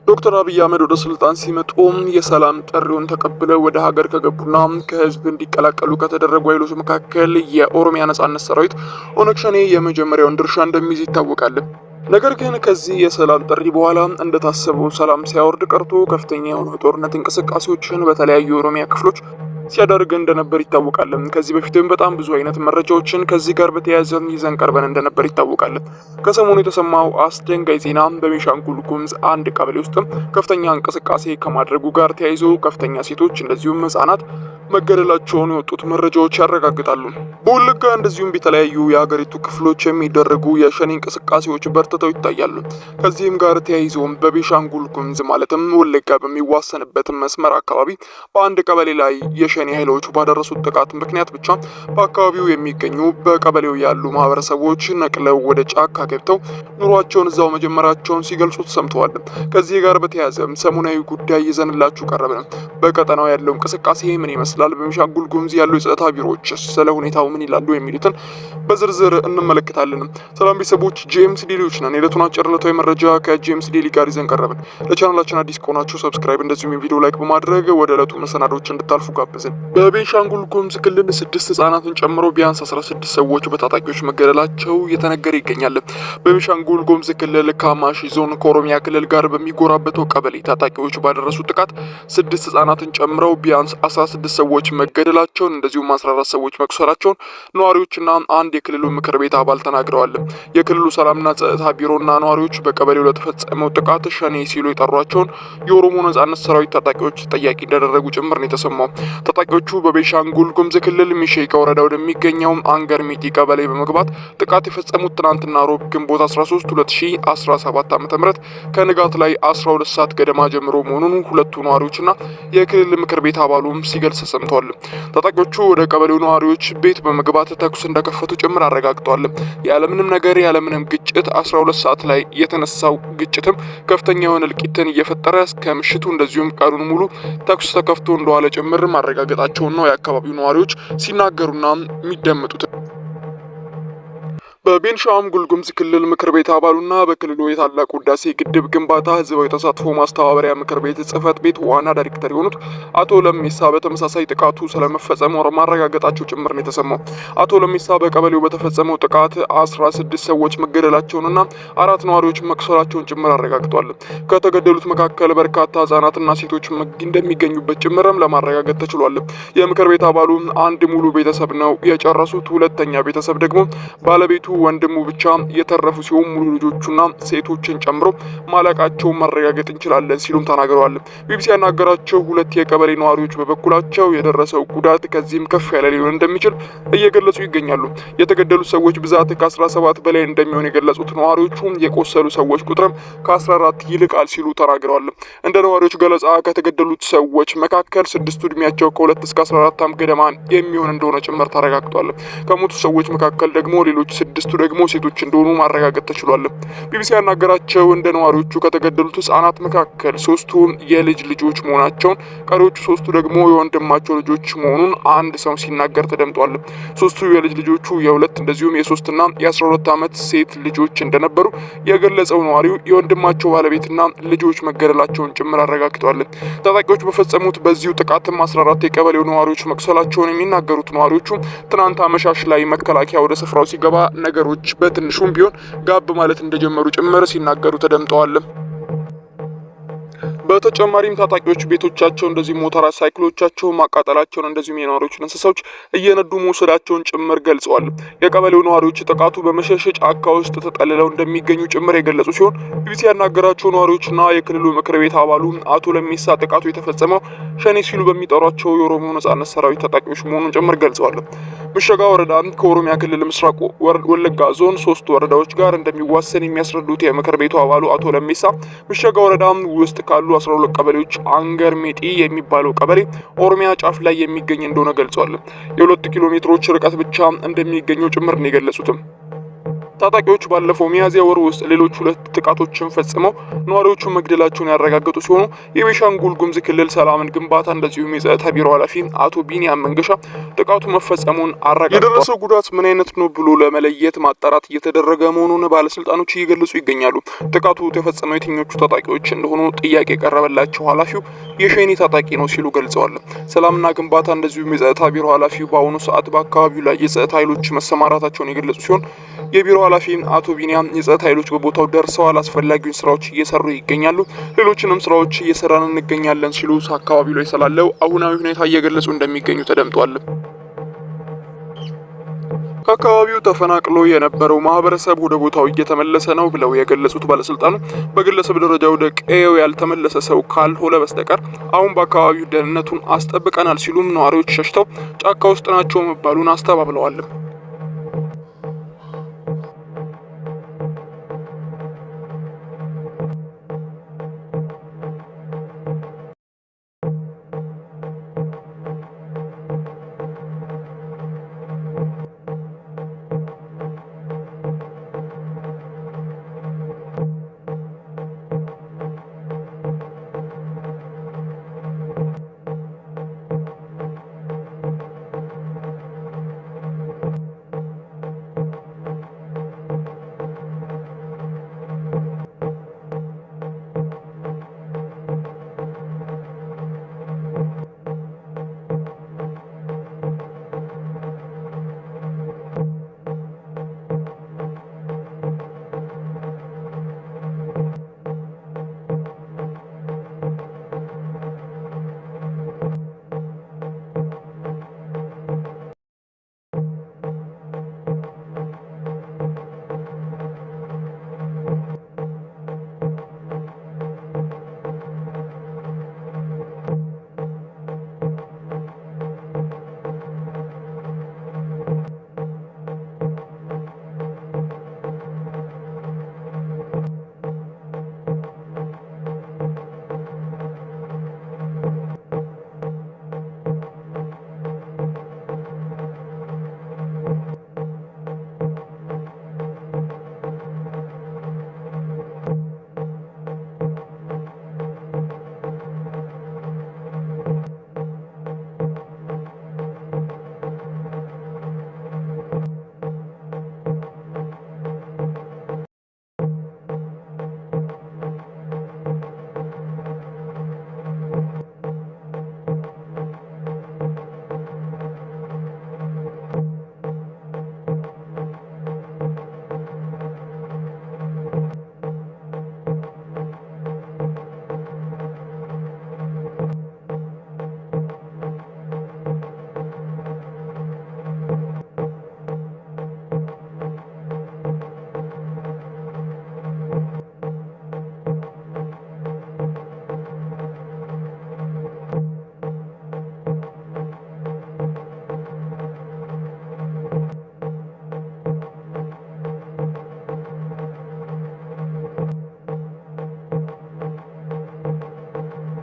ዶክተር አብይ አህመድ ወደ ስልጣን ሲመጡ የሰላም ጥሪውን ተቀብለው ወደ ሀገር ከገቡና ከህዝብ እንዲቀላቀሉ ከተደረጉ ኃይሎች መካከል የኦሮሚያ ነጻነት ሰራዊት ኦነግ ሸኔ የመጀመሪያውን ድርሻ እንደሚይዝ ይታወቃል። ነገር ግን ከዚህ የሰላም ጥሪ በኋላ እንደታሰበው ሰላም ሳይወርድ ቀርቶ ከፍተኛ የሆኑ ጦርነት እንቅስቃሴዎችን በተለያዩ የኦሮሚያ ክፍሎች ሲያደርግ እንደነበር ይታወቃል። ከዚህ በፊትም በጣም ብዙ አይነት መረጃዎችን ከዚህ ጋር በተያያዘ ይዘን ቀርበን እንደነበር ይታወቃል። ከሰሞኑ የተሰማው አስደንጋጭ ዜና በቤኒሻንጉል ጉሙዝ አንድ ቀበሌ ውስጥ ከፍተኛ እንቅስቃሴ ከማድረጉ ጋር ተያይዞ ከፍተኛ ሴቶች እንደዚሁም ህጻናት መገደላቸውን የወጡት መረጃዎች ያረጋግጣሉ። በወለጋ እንደዚሁም በተለያዩ የሀገሪቱ ክፍሎች የሚደረጉ የሸኔ እንቅስቃሴዎች በርትተው ይታያሉ። ከዚህም ጋር ተያይዞ በቤኒሻንጉል ጉሙዝ ማለትም ወለጋ በሚዋሰንበት መስመር አካባቢ በአንድ ቀበሌ ላይ የሸኔ ኃይሎች ባደረሱት ጥቃት ምክንያት ብቻ በአካባቢው የሚገኙ በቀበሌው ያሉ ማህበረሰቦች ነቅለው ወደ ጫካ ገብተው ኑሯቸውን እዛው መጀመራቸውን ሲገልጹ ተሰምተዋል። ከዚህ ጋር በተያያዘ ሰሞናዊ ጉዳይ ይዘንላችሁ ቀረብን። በቀጠናው ያለው እንቅስቃሴ ምን ይመስላል? በቤኒሻንጉል ጉሙዝ ያሉ የጸጥታ ቢሮዎች ስለ ሁኔታው ምን ይላሉ? የሚሉትን በዝርዝር እንመለከታለን። ሰላም ቤተሰቦች፣ ጄምስ ዴሊዎች ነን። የዕለቱን አጭር ዕለታዊ መረጃ ከጄምስ ዴሊ ጋር ይዘን ቀረብን። ለቻናላችን አዲስ ከሆናችሁ ሰብስክራይብ እንደዚሁም ቪዲዮ ላይክ በማድረግ ወደ ዕለቱ መሰናዶች እንድታልፉ ጋብዘን። በቤኒሻንጉል ጉሙዝ ክልል 6 ህጻናትን ጨምሮ ቢያንስ 16 ሰዎች በታጣቂዎች መገደላቸው እየተነገረ ይገኛል። በቤኒሻንጉል ጉሙዝ ክልል ካማሺ ዞን ከኦሮሚያ ክልል ጋር በሚጎራበተው ቀበሌ ታጣቂዎች ባደረሱት ጥቃት 6 ህጻናትን ጨምረው ቢያንስ 16 ሰዎች መገደላቸውን እንደዚሁም 14 ሰዎች መቁሰላቸውን ነዋሪዎችና አንድ የክልሉ ምክር ቤት አባል ተናግረዋል። የክልሉ ሰላምና ጸጥታ ቢሮና ነዋሪዎች በቀበሌው ለተፈጸመው ጥቃት ሸኔ ሲሉ የጠሯቸውን የኦሮሞ ነጻነት ሰራዊት ታጣቂዎች ተጠያቂ እንዳደረጉ ጭምር ነው የተሰማው። ታጣቂዎቹ በቤኒሻንጉል ጉሙዝ ክልል ሚሼካ ወረዳ ወደሚገኘው አንገር ሚጢ ቀበሌ በመግባት ጥቃት የፈጸሙት ትናንትና ሮብ ግንቦት 13 2017 ዓ.ም ከንጋት ላይ 12 ሰዓት ገደማ ጀምሮ መሆኑን ሁለቱ ነዋሪዎችና የክልል ምክር ቤት አባሉም ሲገልጽ ሰምተዋል። ታጣቂዎቹ ወደ ቀበሌው ነዋሪዎች ቤት በመግባት ተኩስ እንደከፈቱ ጭምር አረጋግጠዋል። ያለምንም ነገር ያለምንም ግጭት 12 ሰዓት ላይ የተነሳው ግጭትም ከፍተኛ የሆነ እልቂትን እየፈጠረ እስከ ምሽቱ እንደዚሁም ቀኑን ሙሉ ተኩስ ተከፍቶ እንደዋለ ጭምር ማረጋገጣቸውን ነው የአካባቢው ነዋሪዎች ሲናገሩና የሚደመጡት። በቤኒሻንጉል ጉሙዝ ክልል ምክር ቤት አባሉና በክልሉ የታላቁ ህዳሴ ግድብ ግንባታ ህዝባዊ ተሳትፎ ማስተባበሪያ ምክር ቤት ጽህፈት ቤት ዋና ዳይሬክተር የሆኑት አቶ ለሚሳ በተመሳሳይ ጥቃቱ ስለመፈጸሙ ማረጋገጣቸው ጭምር ነው የተሰማው። አቶ ለሚሳ በቀበሌው በተፈጸመው ጥቃት 16 ሰዎች መገደላቸውንና 4 ነዋሪዎች መቁሰላቸውን ጭምር አረጋግጧል። ከተገደሉት መካከል በርካታ ህጻናትና ሴቶች እንደሚገኙበት ጭምርም ለማረጋገጥ ተችሏል። የምክር ቤት አባሉ አንድ ሙሉ ቤተሰብ ነው የጨረሱት፣ ሁለተኛ ቤተሰብ ደግሞ ባለቤቱ ወንድሙ ብቻ የተረፉ ሲሆን ሙሉ ልጆቹና ሴቶችን ጨምሮ ማለቃቸው ማረጋገጥ እንችላለን ሲሉም ተናግረዋል። ቢቢሲ ያናገራቸው ሁለት የቀበሌ ነዋሪዎች በበኩላቸው የደረሰው ጉዳት ከዚህም ከፍ ያለ ሊሆን እንደሚችል እየገለጹ ይገኛሉ። የተገደሉት ሰዎች ብዛት ከ17 በላይ እንደሚሆን የገለጹት ነዋሪዎቹ የቆሰሉ ሰዎች ቁጥርም ከ14 ይልቃል ሲሉ ተናግረዋል። እንደ ነዋሪዎች ገለጻ ከተገደሉት ሰዎች መካከል 6ቱ እድሜያቸው ከ2 እስከ 14 ዓመት ገደማ የሚሆን እንደሆነ ጭምር ተረጋግጧል። ከሞቱ ሰዎች መካከል ደግሞ ሌሎች 6ቱ ደግሞ ሴቶች እንደሆኑ ማረጋገጥ ተችሏል። ቢቢሲ ያናገራቸው እንደ ነዋሪዎቹ ከተገደሉት ህጻናት መካከል 3ቱ የልጅ ልጆች መሆናቸውን፣ ቀሪዎቹ 3ቱ ደግሞ የወንድማቸው ልጆች መሆኑን አንድ ሰው ሲናገር ተደምጧል። 3ቱ የልጅ ልጆቹ የ2 እንደዚሁም የ3 እና የ12 ዓመት ሴት ልጆች እንደነበሩ የገለጸው ነዋሪው የወንድማቸው ባለቤትና ልጆች መገደላቸውን ጭምር አረጋግጧል። ታጣቂዎች በፈጸሙት በዚሁ ጥቃትም 14 የቀበሌው ነዋሪዎች መቁሰላቸውን የሚናገሩት ነዋሪዎቹ ትናንት አመሻሽ ላይ መከላከያ ወደ ስፍራው ሲገባ ነገሮች በትንሹም ቢሆን ጋብ ማለት እንደጀመሩ ጭምር ሲናገሩ ተደምጠዋል። በተጨማሪም ታጣቂዎች ቤቶቻቸው እንደዚህ ሞተር ሳይክሎቻቸው ማቃጠላቸውን እንደዚሁም የነዋሪዎችን እንስሳዎች እየነዱ መውሰዳቸውን ጭምር ገልጸዋል። የቀበሌው ነዋሪዎች ጥቃቱ በመሸሸ ጫካ ውስጥ ተጠልለው እንደሚገኙ ጭምር የገለጹ ሲሆን ቢቢሲ ያናገራቸው ነዋሪዎችና የክልሉ ምክር ቤት አባሉ አቶ ለሚሳ ጥቃቱ የተፈጸመው ሸኔ ሲሉ በሚጠሯቸው የኦሮሞ ነጻነት ሰራዊት ታጣቂዎች መሆኑን ጭምር ገልጸዋል። ምሸጋ ወረዳ ከኦሮሚያ ክልል ምስራቅ ወለጋ ዞን 3 ወረዳዎች ጋር እንደሚዋሰን የሚያስረዱት የምክር ቤቱ አባሉ አቶ ለሚሳ ምሸጋ ወረዳ ውስጥ ካሉ 12 ቀበሌዎች አንገር ሚጢ የሚባለው ቀበሌ ኦሮሚያ ጫፍ ላይ የሚገኝ እንደሆነ ገልጿል። የ2 ኪሎ ሜትሮች ርቀት ብቻ እንደሚገኘው ጭምር ነው የገለጹት። ታጣቂዎች ባለፈው ሚያዝያ ወር ውስጥ ሌሎች 2 ጥቃቶችን ፈጽመው ነዋሪዎቹን መግደላቸውን ያረጋገጡ ሲሆኑ የቤኒሻንጉል ጉሙዝ ክልል ሰላምን ግንባታ እንደዚሁም የጸጥታ ቢሮ ኃላፊ አቶ ቢኒያም መንገሻ ጥቃቱ መፈጸሙን አረጋግጠዋል። የደረሰው ጉዳት ምን አይነት ነው ብሎ ለመለየት ማጣራት እየተደረገ መሆኑን ባለስልጣኖች እየገለጹ ይገኛሉ። ጥቃቱ የተፈጸመው የትኞቹ ታጣቂዎች እንደሆኑ ጥያቄ የቀረበላቸው ኃላፊው የሸኔ ታጣቂ ነው ሲሉ ገልጸዋል። ሰላምና ግንባታ እንደዚሁም የጸጥታ ቢሮ ኃላፊው በአሁኑ ሰዓት በአካባቢው ላይ የጸጥታ ኃይሎች መሰማራታቸውን የገለጹ ሲሆን የቢሮ ኃላፊ አቶ ቢኒያም የጸጥታ ኃይሎች በቦታው ደርሰዋል፣ አስፈላጊውን ስራዎች እየሰሩ ይገኛሉ፣ ሌሎችንም ስራዎች እየሰራን እንገኛለን ሲሉ አካባቢው ላይ ስላለው አሁናዊ ሁኔታ እየገለጹ እንደሚገኙ ተደምጧል። ከአካባቢው ተፈናቅሎ የነበረው ማህበረሰብ ወደ ቦታው እየተመለሰ ነው ብለው የገለጹት ባለስልጣኑ በግለሰብ ደረጃ ወደ ቀየው ያልተመለሰ ሰው ካልሆነ በስተቀር አሁን በአካባቢው ደህንነቱን አስጠብቀናል ሲሉም ነዋሪዎች ሸሽተው ጫካ ውስጥ ናቸው መባሉን አስተባብለዋል።